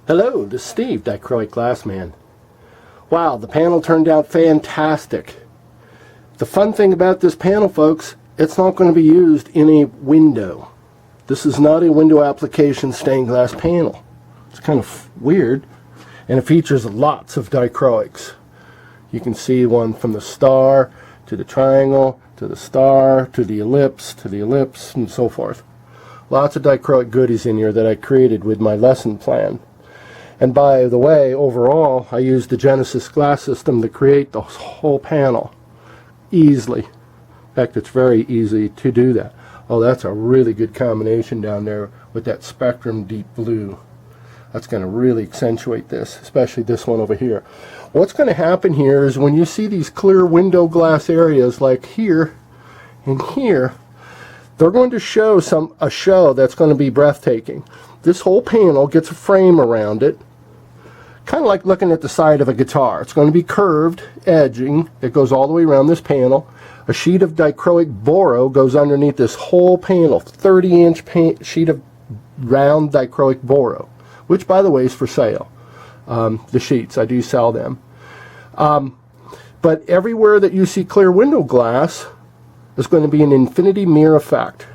Hello, this is Steve, Dichroic Glassman. Wow, the panel turned out fantastic. The fun thing about this panel, folks, it's not going to be used in a window. This is not a window application stained glass panel. It's kind of weird, and it features lots of dichroics. You can see one from the star to the triangle to the star to the ellipse, and so forth. Lots of dichroic goodies in here that I created with my lesson plan. And by the way, overall, I used the Genesis glass system to create the whole panel easily. In fact, it's very easy to do that. Oh, that's a really good combination down there with that spectrum deep blue. That's going to really accentuate this, especially this one over here. What's going to happen here is when you see these clear window glass areas like here and here, they're going to show a show that's going to be breathtaking. This whole panel gets a frame around it, kind of like looking at the side of a guitar. It's going to be curved edging that goes all the way around this panel. A sheet of dichroic Boro goes underneath this whole panel, 30-inch sheet of round dichroic Boro, which, by the way, is for sale. The sheets, I do sell them. But everywhere that you see clear window glass, there's going to be an infinity mirror effect.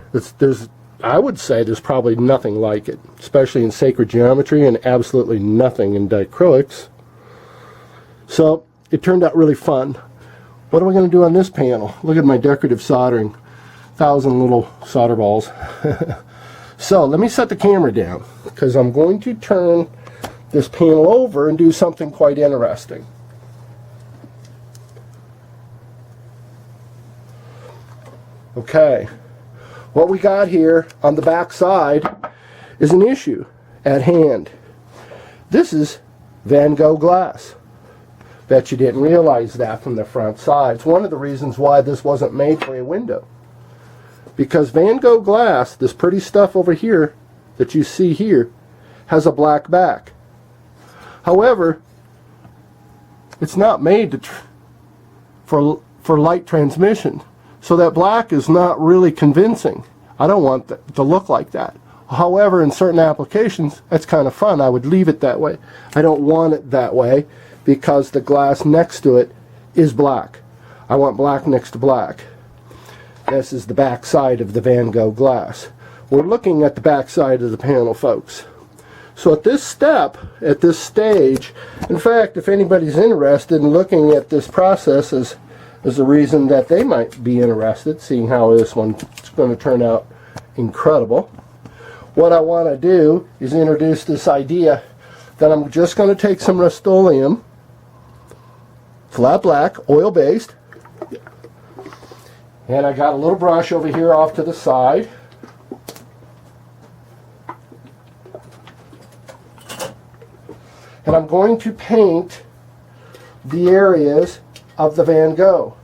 I would say there's probably nothing like it, especially in sacred geometry, and absolutely nothing in dichroics. So it turned out really fun. What are we going to do on this panel? Look at my decorative soldering. 1,000 little solder balls. So let me set the camera down, because I'm going to turn this panel over and do something quite interesting. Okay. What we got here on the back side is an issue at hand. This is Van Gogh glass. Bet you didn't realize that from the front side. It's one of the reasons why this wasn't made for a window. Because Van Gogh glass, this pretty stuff over here that you see here, has a black back. However, it's not made for light transmission. So that black is not really convincing. I don't want that to look like that. However, in certain applications, that's kind of fun. I would leave it that way. I don't want it that way because the glass next to it is black. I want black next to black. This is the back side of the Van Gogh glass. We're looking at the back side of the panel, folks. So at this step, at this stage, in fact, if anybody's interested in looking at this process as a reason that they might be interested, seeing how this one's going to turn out incredible. What I want to do is introduce this idea that I'm just going to take some Rust-Oleum, flat black, oil-based, and I got a little brush over here off to the side. And I'm going to paint the areas of the Van Gogh.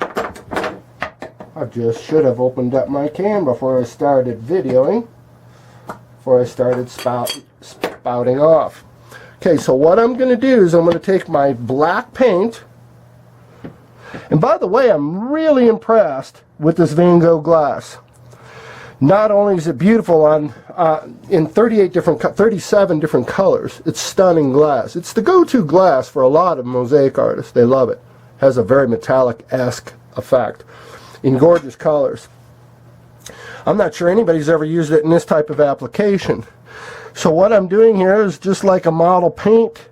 I just should have opened up my camera before I started videoing, before I started spouting off. Okay, so what I'm going to do is I'm going to take my black paint, and by the way, I'm really impressed with this Van Gogh glass. Not only is it beautiful in 37 different colors, it's stunning glass. It's the go-to glass for a lot of mosaic artists. They love it. Has a very metallic-esque effect in gorgeous colors. I'm not sure anybody's ever used it in this type of application. So what I'm doing here is just like a model paint.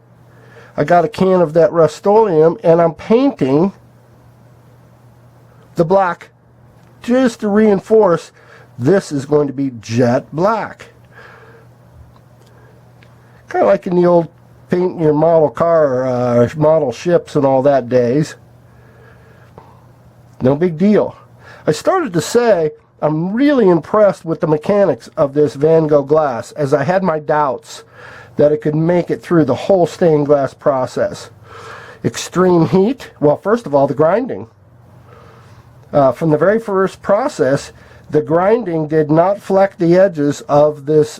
I got a can of that Rust-Oleum and I'm painting the black just to reinforce this is going to be jet black. Kind of like in the old painting your model car, model ships and all that days. No big deal. I started to say I'm really impressed with the mechanics of this Van Gogh glass, as I had my doubts that it could make it through the whole stained glass process. Extreme heat. Well, first of all, the grinding. From the very first process, the grinding did not fleck the edges of this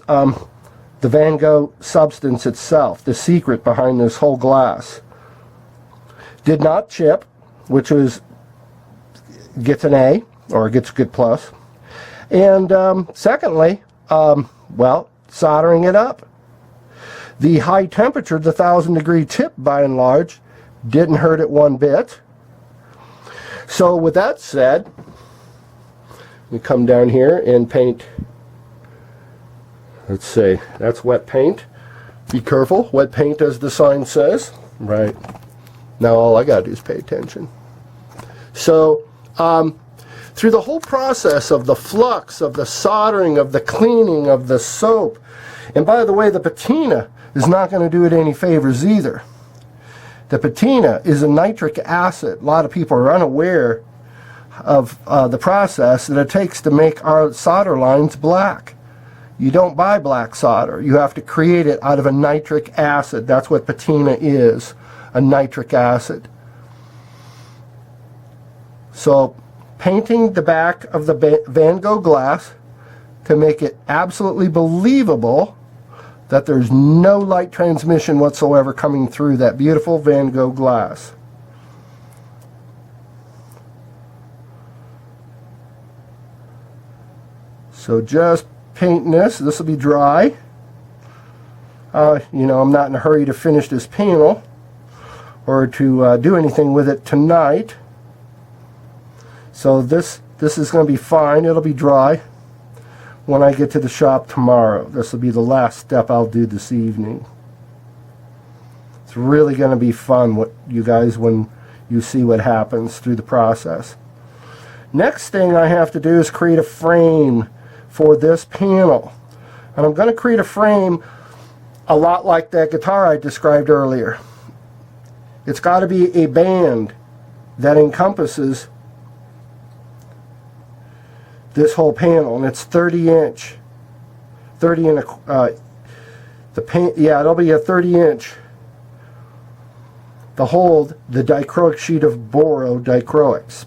the Van Gogh substance itself, the secret behind this whole glass. Did not chip, which gets an A, or gets a good plus. And secondly, well, soldering it up. The high temperature, the 1,000-degree tip by and large, didn't hurt it one bit. So with that said, we come down here and paint. Let's see, that's wet paint. Be careful, wet paint as the sign says. Right. Now all I gotta do is pay attention. So, through the whole process of the flux, of the soldering, of the cleaning, of the soap, and by the way, the patina is not going to do it any favors either. The patina is a nitric acid. A lot of people are unaware of the process that it takes to make our solder lines black. You don't buy black solder. You have to create it out of a nitric acid. That's what patina is, a nitric acid. So painting the back of the Van Gogh glass to make it absolutely believable that there's no light transmission whatsoever coming through that beautiful Van Gogh glass. So just painting this. This will be dry. You know, I'm not in a hurry to finish this panel or to do anything with it tonight. So this is going to be fine. It'll be dry when I get to the shop tomorrow. This will be the last step I'll do this evening. It's really going to be fun, what you guys, when you see what happens through the process. Next thing I have to do is create a frame for this panel. And I'm going to create a frame a lot like that guitar I described earlier. It's got to be a band that encompasses this whole panel, and it's 30 inch. 30 and the paint, yeah, it'll be a 30 inch to hold the dichroic sheet of Boro dichroics.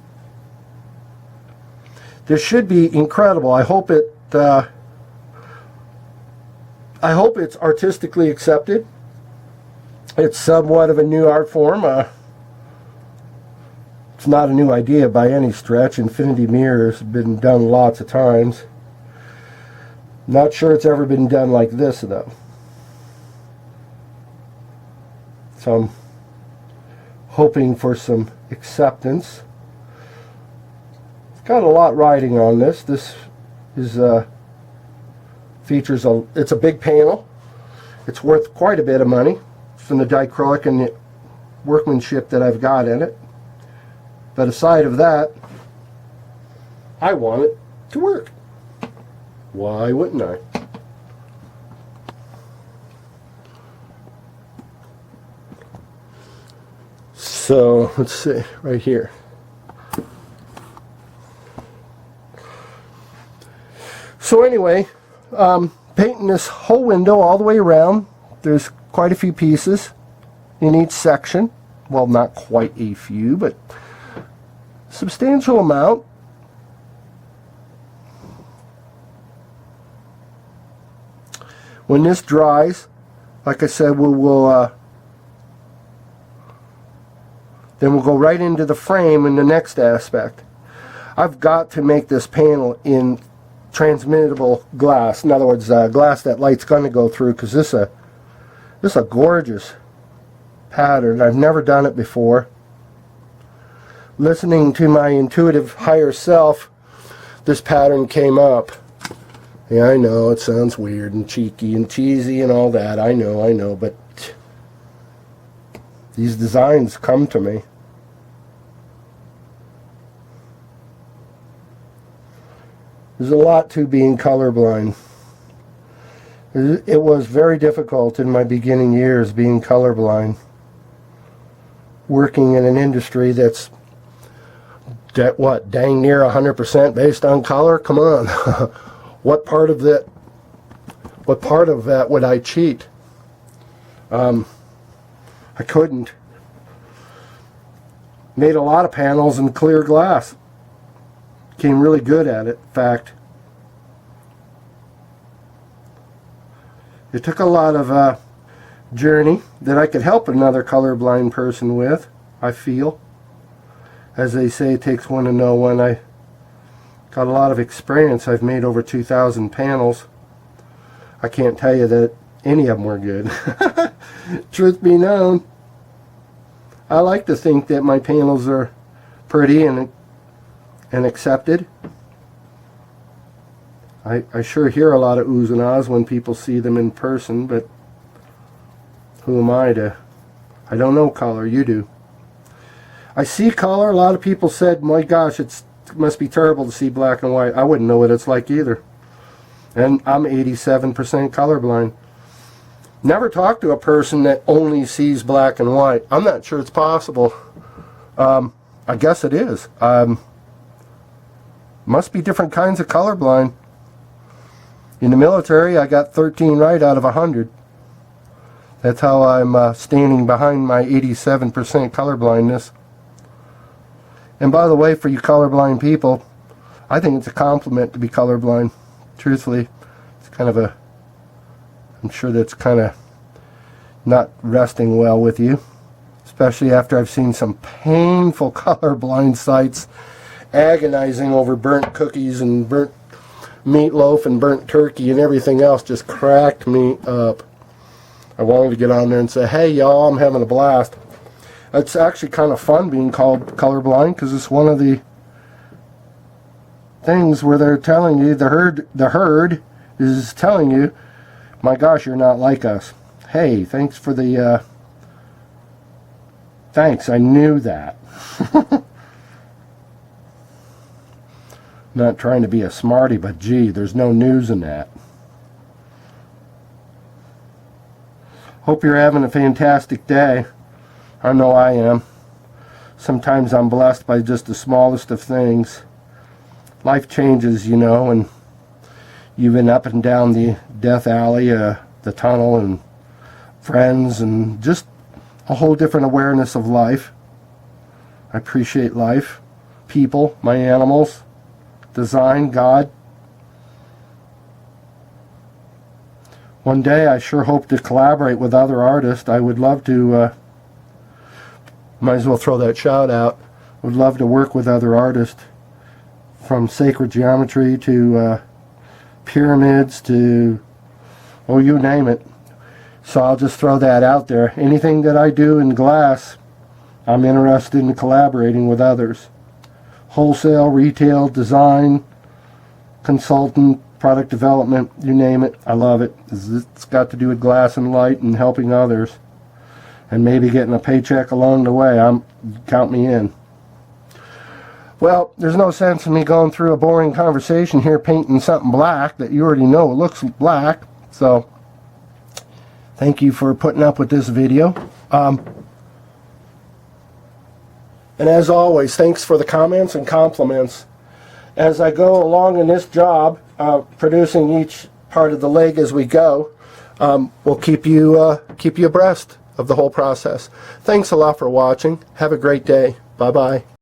This should be incredible. I hope it's artistically accepted. It's somewhat of a new art form. It's not a new idea by any stretch. Infinity mirrors have been done lots of times. Not sure it's ever been done like this though. So I'm hoping for some acceptance. It's got a lot riding on this. This is features it's a big panel. It's worth quite a bit of money from the dichroic and the workmanship that I've got in it. But aside of that, I want it to work. Why wouldn't I? So let's see, right here. So anyway, painting this whole window all the way around. There's quite a few pieces in each section. Well, not quite a few, but substantial amount. When this dries, like I said, then we'll go right into the frame in the next aspect. I've got to make this panel in transmittable glass. In other words, glass that light's going to go through, because this is a gorgeous pattern. I've never done it before. Listening to my intuitive higher self, this pattern came up. Yeah, I know it sounds weird and cheeky and cheesy and all that. I know, but these designs come to me. There's a lot to being colorblind. It was very difficult in my beginning years being colorblind. Working in an industry that's dang near 100% based on color? Come on. What part of that would I cheat? I couldn't. Made a lot of panels in clear glass. Became really good at it, in fact. It took a lot of journey that I could help another colorblind person with, I feel. As they say, it takes one to know one. I got a lot of experience. I've made over 2,000 panels. I can't tell you that Any of them were good. Truth be known, I like to think that my panels are pretty and accepted. I sure hear a lot of oohs and ahs when people see them in person, but who am I to... I don't know color, you do. I see color. A lot of people said, my gosh, it must be terrible to see black and white. I wouldn't know what it's like either. And I'm 87% colorblind. Never talked to a person that only sees black and white. I'm not sure it's possible. I guess it is. Must be different kinds of colorblind. In the military, I got 13 right out of 100. That's how I'm standing behind my 87% colorblindness. And by the way, for you colorblind people, I think it's a compliment to be colorblind. Truthfully, it's kind of a... I'm sure that's kind of not resting well with you. Especially after I've seen some painful colorblind sites agonizing over burnt cookies and burnt meatloaf and burnt turkey and everything else. Just cracked me up. I wanted to get on there and say, hey y'all, I'm having a blast. It's actually kind of fun being called colorblind, because it's one of the things where they're telling you, the herd is telling you, my gosh, you're not like us. Hey, thanks for the thanks, I knew that. Not trying to be a smarty, but gee, there's no news in that. Hope you're having a fantastic day. I know I am. Sometimes I'm blessed by just the smallest of things. Life changes, you know, and you've been up and down the death alley, the tunnel, and friends, and just a whole different awareness of life. I appreciate life, people, my animals, design, God. One day I sure hope to collaborate with other artists. I would love to, might as well throw that shout out, would love to work with other artists, from sacred geometry to pyramids to, oh, you name it. So I'll just throw that out there. Anything that I do in glass, I'm interested in collaborating with others. Wholesale, retail, design, consultant, product development, you name it, I love it. It's got to do with glass and light and helping others. And maybe getting a paycheck along the way. Count me in. Well, there's no sense in me going through a boring conversation here painting something black that you already know looks black. So, thank you for putting up with this video. And as always, thanks for the comments and compliments. As I go along in this job, producing each part of the leg as we go, we'll keep you abreast of the whole process. Thanks a lot for watching. Have a great day. Bye-bye.